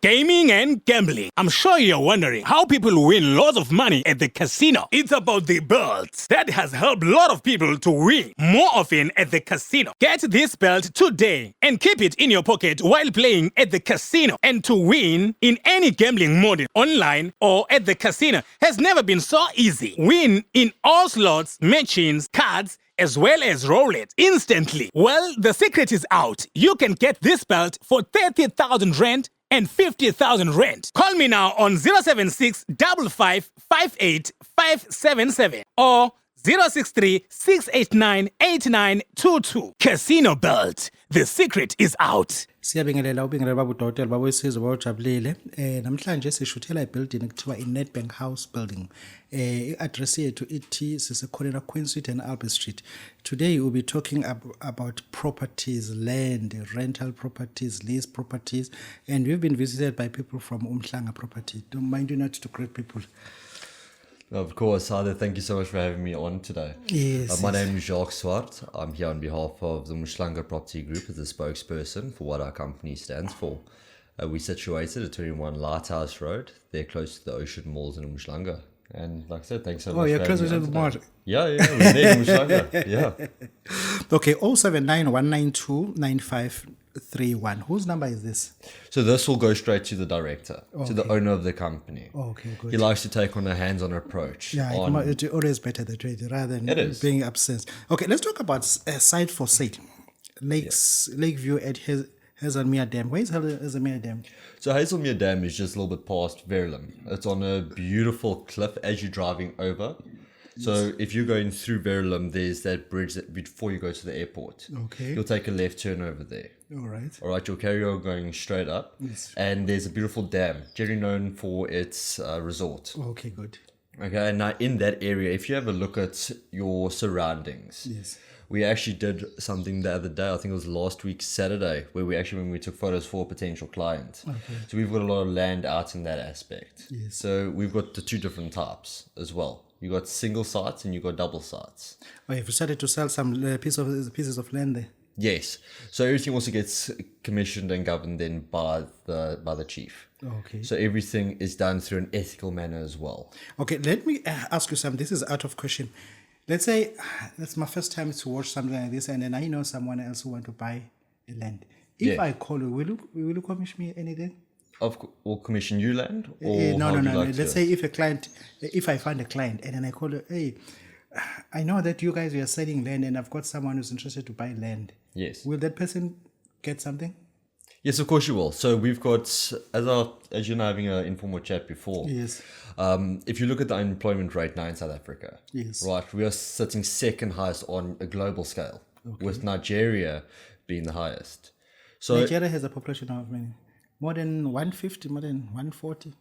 Gaming and gambling. I'm sure you're wondering how people win lots of money at the casino. It's about the belts that has helped a lot of people to win more often at the casino. Get this belt today and keep it in your pocket while playing at the casino. And to win in any gambling mode, online or at the casino, has never been so easy. Win in all slots, machines, cards, as well as roulette instantly. Well, the secret is out. You can get this belt for 30,000 rand and 50,000 rand. Call me now on 076 55 58 577 or 063 689 8922. Casino Belt. The secret is out. Siyabingelela ubingelela Babu Dokotela babo isizwe bawujabulile namhlanje sishuthela ibuilding ekuthiwa iNedbank House building address yethu ithi sisekhonela Queen Street and Albert Street. Today we'll be talking about properties, land, rental properties, lease properties, and we've been visited by people from Umhlanga property. Don't mind you not to greet people. Of course, Hade, thank you so much for having me on today. Yes. My name is Jacques Swart. I'm here on behalf of the Umhlanga Property Group as the spokesperson for what our company stands for. We're situated at 21 Lighthouse Road. They're close to the Ocean Malls in Umhlanga. And like I said, thanks so much. Oh, you're close to the mall. Yeah, we're there in Umhlanga. Yeah. Okay, 079 192 9531. Whose number is this? So this will go straight to the director, to the owner of the company. Okay, good. He likes to take on a hands-on approach. Yeah, it's always better that way rather than being upset. Okay, let's talk about site for sale. Lakeview at Hazelmere Dam. Where is Hazelmere Dam? So Hazelmere Dam is just a little bit past Verulam. It's on a beautiful cliff as you're driving over. So if you're going through Verulam, there's that bridge that before you go to the airport. Okay. You'll take a left turn over there. All right, you'll carry on going straight up. Yes. And there's a beautiful dam, generally known for its resort. Okay, good. Okay, and now in that area, if you have a look at your surroundings, Yes. we actually did something the other day, I think it was last week, Saturday, where when we took photos for a potential client. Okay. So we've got a lot of land out in that aspect. Yes. So we've got the two different types as well. You got single sites and you got double sites. Oh, you've decided to sell some pieces of land there. Yes. So everything also gets commissioned and governed then by the chief. Okay. So everything is done through an ethical manner as well. Okay, let me ask you something. This is out of question. Let's say that's my first time to watch something like this, and then I know someone else who want to buy a land. If I call you, will you commission me anything? Or commission you land? Or No. Like Let's say if I find a client and then I call you, hey, I know that you guys are selling land and I've got someone who's interested to buy land. Yes. Will that person get something? Yes, of course you will. So we've got, as you know, having an informal chat before. Yes. If you look at the unemployment rate now in South Africa, Yes. right, we are sitting second highest on a global scale, with Nigeria being the highest. So Nigeria has a population of many. More than 150, more than 140.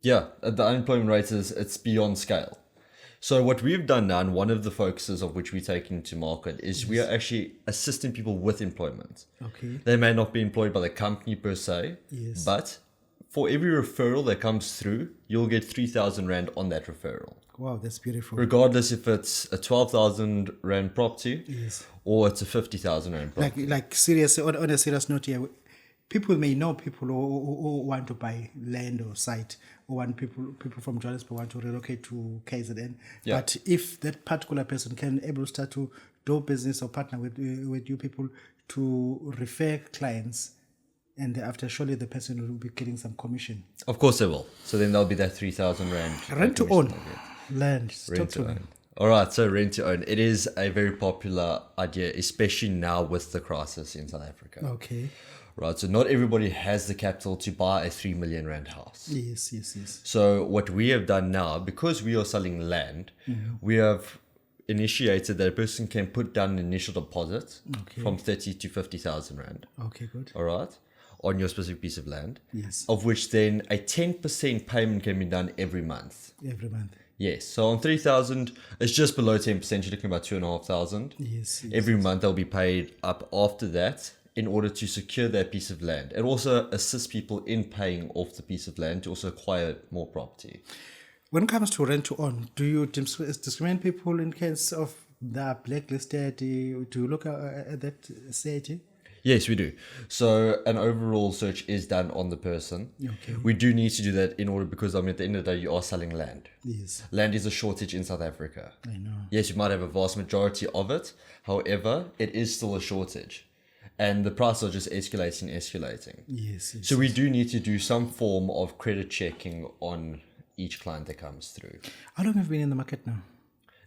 yeah, the unemployment rate it's beyond scale. So what we've done now, and one of the focuses of which we're taking to market, is we are actually assisting people with employment. Okay. They may not be employed by the company per se, Yes. but for every referral that comes through, you'll get 3,000 rand on that referral. Wow, that's beautiful. Regardless if it's a 12,000 rand property Yes. or it's a 50,000 rand property. Like seriously, on a serious note here, people may know people who want to buy land or site, or want people from Johannesburg want to relocate to KZN. Yeah. But if that particular person can able to start to do business or partner with you people to refer clients, and thereafter surely the person will be getting some commission. Of course they will. So then there'll be that 3,000 rand. Rent to own land. Rent to own. All right, so rent to own. It is a very popular idea, especially now with the crisis in South Africa. Okay. Right, so not everybody has the capital to buy a 3 million rand house. Yes. So what we have done now, because we are selling land, we have initiated that a person can put down an initial deposit from 30 to 50,000 rand. Okay, good. All right, on your specific piece of land. Yes. Of which then a 10% payment can be done every month. Every month. Yes, so on 3,000, it's just below 10%. You're looking about 2,500. Yes. Every month they'll be paid up after that, in order to secure that piece of land. It also assists people in paying off the piece of land to also acquire more property. When it comes to rent to own, do you discriminate people in case of the blacklisted? Do you look at that stage? Yes, we do. So an overall search is done on the person. Okay. We do need to do that in order because at the end of the day, you are selling land. Yes. Land is a shortage in South Africa. I know. Yes, you might have a vast majority of it. However, it is still a shortage. And the prices are just escalating. Yes. So we do need to do some form of credit checking on each client that comes through. How long have you been in the market now?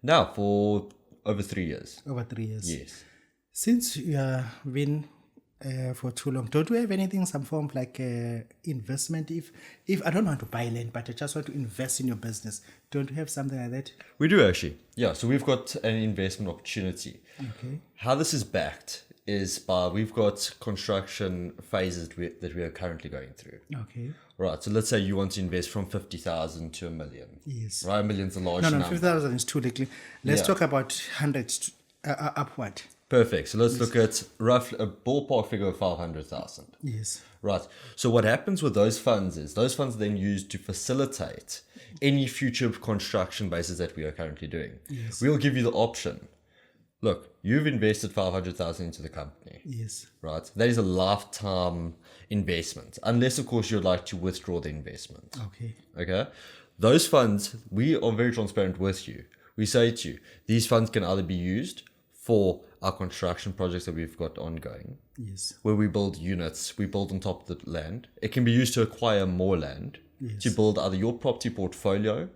Now, for over 3 years. Over 3 years. Yes. Since you have been for too long, don't you have anything, some form of like investment? If I don't want to buy land, but I just want to invest in your business, don't you have something like that? We do actually. Yeah, so we've got an investment opportunity. Okay. How this is backed is we've got construction phases that we are currently going through. Okay. Right, so let's say you want to invest from 50,000 to $1 million. Yes. Right, $1 million's a large No, number. 50,000 is too little. Let's Yeah. talk about hundreds upward. Perfect. So let's look at roughly a ballpark figure of 500,000. Yes. Right. So what happens with those funds is those funds are then used to facilitate any future construction bases that we are currently doing. Yes. We'll give you the option. Look, you've invested 500,000 into the company. Yes. Right. That is a lifetime investment, unless of course you'd like to withdraw the investment. Okay. Okay. Those funds, we are very transparent with you. We say to you, these funds can either be used for our construction projects that we've got ongoing, Yes. where we build units, we build on top of the land. It can be used to acquire more land, Yes. to build either your property portfolio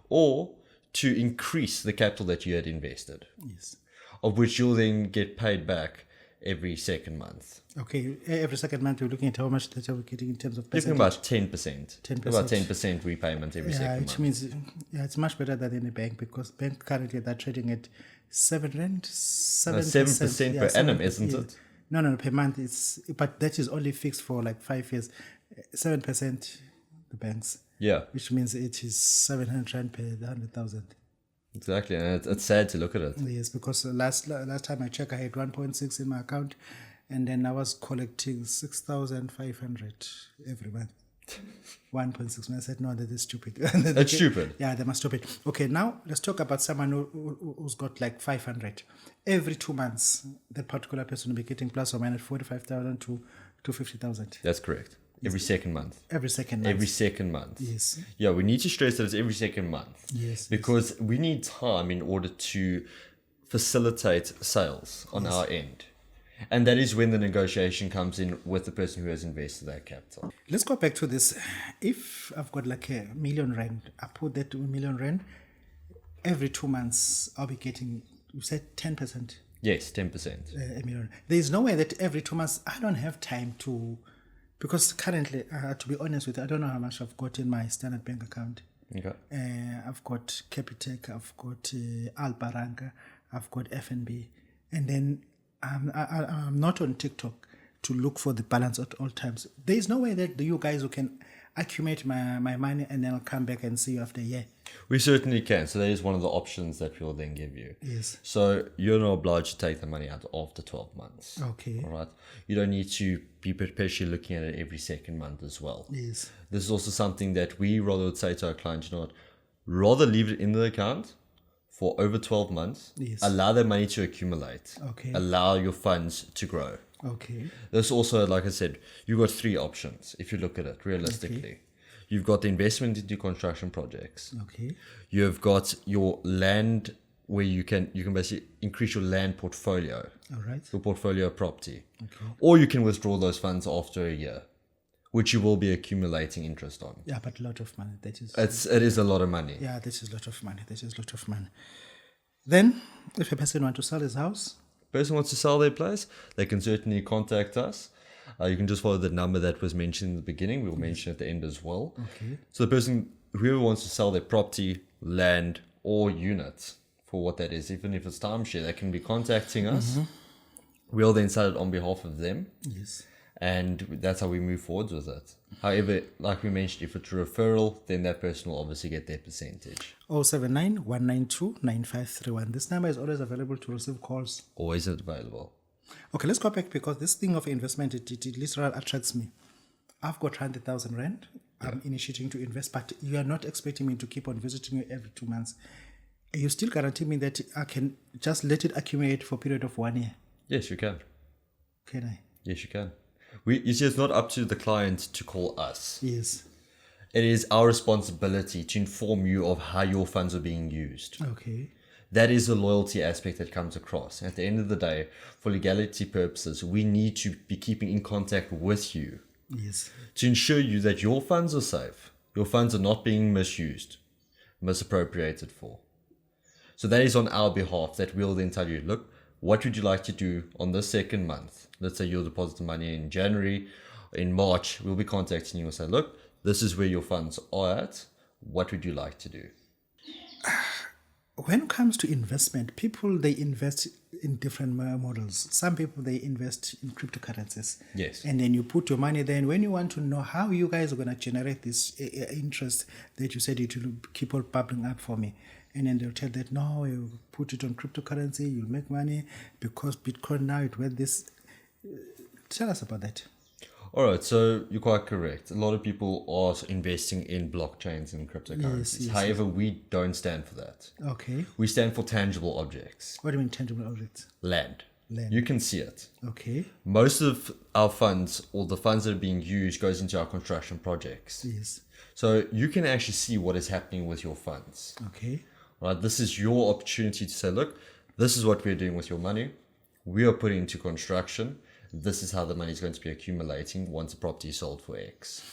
or to increase the capital that you had invested, Yes. of which you'll then get paid back every second month. Okay. Every second month, we're looking at how much that we're getting in terms of Looking percentage. about 10%. 10%. About 10% repayment every Yeah, second which month. means it's much better than in a bank, because bank currently they're trading at 7%. 7% per annum, isn't it? No, per month. But that is only fixed for like 5 years. 7% the banks, Yeah, which means it is 700 rand per 100,000. exactly. And it's sad to look at it. Yes, because last time I checked, I had 1.6 in my account, and then I was collecting 6,500 every month. 1.6. And I said, no, that is stupid. That's stupid. Yeah, they must stop it. Okay, now let's talk about someone who's got like 500. Every 2 months, that particular person will be getting plus or minus 45,000 to 50,000 That's correct. Every second month. every second month. Every second month. Yes. Yeah, we need to stress that it's every second month. Yes. Because we need time in order to facilitate sales on our end. And that is when the negotiation comes in with the person who has invested that capital. Let's go back to this. If I've got like R1 million, I put that to R1 million, every 2 months, I'll be getting, you said 10%. Yes, 10%. A million. There is no way that every 2 months I don't have time to, because currently, to be honest with you, I don't know how much I've got in my Standard Bank account. Okay. I've got Capitec, I've got Albaranga, I've got FNB, and then I'm not on TikTok to look for the balance at all times. There is no way that you guys who can accumulate my money and then I'll come back and see you after a year. We certainly can. So that is one of the options that we'll then give you. Yes. So you're not obliged to take the money out after 12 months. Okay. All right. You don't need to be perpetually looking at it every second month as well. Yes. This is also something that we rather would say to our clients, you know what, rather leave it in the account for over 12 months. Yes. Allow the money to accumulate. Okay. Allow your funds to grow. Okay. There's also, like I said, you've got 3 options if you look at it realistically. Okay. You've got the investment into construction projects. Okay. You've got your land where you can basically increase your land portfolio, All right. your portfolio of property. Okay. Or you can withdraw those funds after a year, which you will be accumulating interest on. Yeah, but a lot of money. That is. It is a lot of money. Yeah, this is a lot of money. This is a lot of money. Then, if a person wants to sell his house, Person wants to sell their place, they can certainly contact us. You can just follow the number that was mentioned in the beginning. We'll mention at the end as well. Okay. So the person, whoever wants to sell their property, land, or unit, for what that is, even if it's timeshare, they can be contacting us. We'll then sell it on behalf of them. Yes. And that's how we move forwards with it. However, like we mentioned, if it's a referral, then that person will obviously get their percentage. 079 192 9531. This number is always available to receive calls. Always available. Okay, let's go back, because this thing of investment, it literally attracts me. I've got 100,000 rand. I'm initiating to invest, but you are not expecting me to keep on visiting you every 2 months. You still guarantee me that I can just let it accumulate for a period of 1 year? Yes, you can. Can I? Yes, you can. You see, it's not up to the client to call us. Yes. It is our responsibility to inform you of how your funds are being used. Okay. That is the loyalty aspect that comes across. At the end of the day, for legality purposes, we need to be keeping in contact with you Yes. to ensure you that your funds are safe. Your funds are not being misused, misappropriated for. So that is on our behalf that we'll then tell you, look, what would you like to do on the second month? Let's say you'll deposit the money in January. In March, we'll be contacting you and say, look, this is where your funds are at. What would you like to do? When it comes to investment, people, they invest in different models. Some people, they invest in cryptocurrencies. Yes. And then you put your money there. And when you want to know how you guys are going to generate this interest that you said it will keep on bubbling up for me. And then they'll tell that, no, you put it on cryptocurrency, you'll make money because Bitcoin now, it went this. Tell us about that. All right, so you're quite correct. A lot of people are investing in blockchains and cryptocurrencies. Yes, However, we don't stand for that. Okay. We stand for tangible objects. What do you mean tangible objects? Land. Land. You can see it. Okay. Most of our funds, or the funds that are being used, goes into our construction projects. Yes. So you can actually see what is happening with your funds. Okay. Right? This is your opportunity to say, look, this is what we're doing with your money. We are putting into construction. This is how the money is going to be accumulating once the property is sold for X.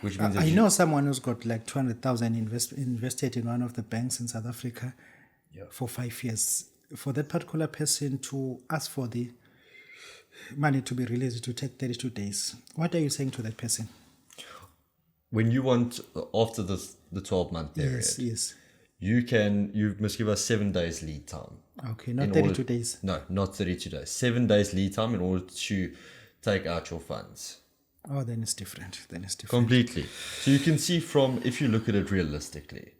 Which means I know someone who's got like 200,000 invested in one of the banks in South Africa for 5 years. For that particular person to ask for the money to be released, to take 32 days. What are you saying to that person? when you want, after the 12-month period, Yes. you must give us 7 days lead time. Okay, not 32 days. No, not 32 days. 7 days lead time in order to take out your funds. Oh, then it's different. Completely. So you can see from, if you look at it realistically,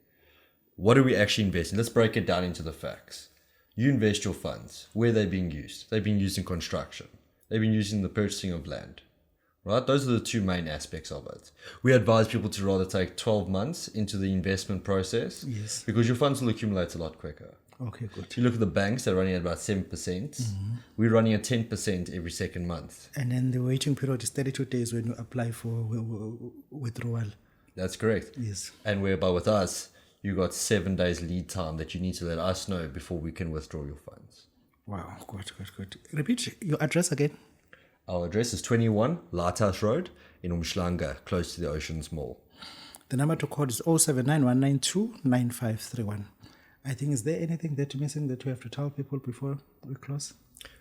what are we actually investing? Let's break it down into the facts. You invest your funds. Where are they being used? They've been used in construction. They've been used in the purchasing of land. Right? Those are the two main aspects of it. We advise people to rather take 12 months into the investment process. Yes. Because your funds will accumulate a lot quicker. Okay, good. If you look at the banks, they're running at about 7%. We're running at 10% every second month. And then the waiting period is 32 days when you apply for withdrawal. That's correct. Yes. And whereby with us, you got 7 days lead time that you need to let us know before we can withdraw your funds. Wow, good. Repeat your address again. Our address is 21 Lighthouse Road in Umhlanga, close to the Oceans Mall. The number to call is 0791929531. I think, is there anything that you're missing that you have to tell people before we close?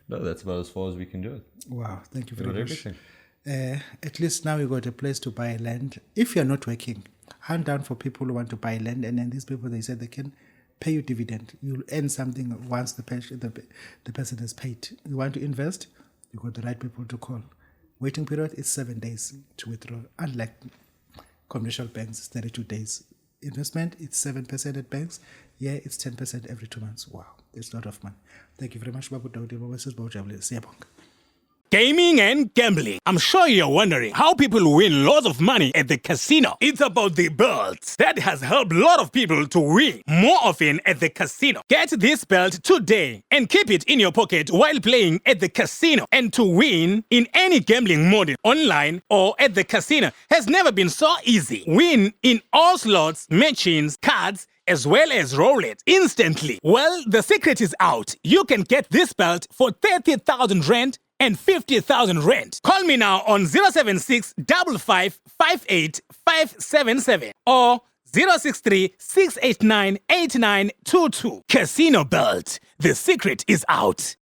No, that's about as far as we can do it. Wow, thank you We very got much. everything. At least now you got a place to buy land. If you're not working, hand down for people who want to buy land, and then these people, they said they can pay you dividend. You'll earn something once the person has paid. You want to invest, you got the right people to call. Waiting period is 7 days to withdraw. Unlike commercial banks, it's 32 days. Investment, it's 7% at banks. Yeah, it's 10% every 2 months. Wow, that's a lot of money. Thank you very much, Babu Dokotela. Gaming and gambling. I'm sure you're wondering how people win lots of money at the casino. It's about the belts that has helped a lot of people to win more often at the casino. Get this belt today and keep it in your pocket while playing at the casino. And to win in any gambling mode, online or at the casino, has never been so easy. Win in all slots, machines, cards, as well as roulette instantly. Well, the secret is out. You can get this belt for 30,000 rand and 50,000 rand. Call me now on 076 55 58 577 or 063 689 8922. Casino Belt. The secret is out.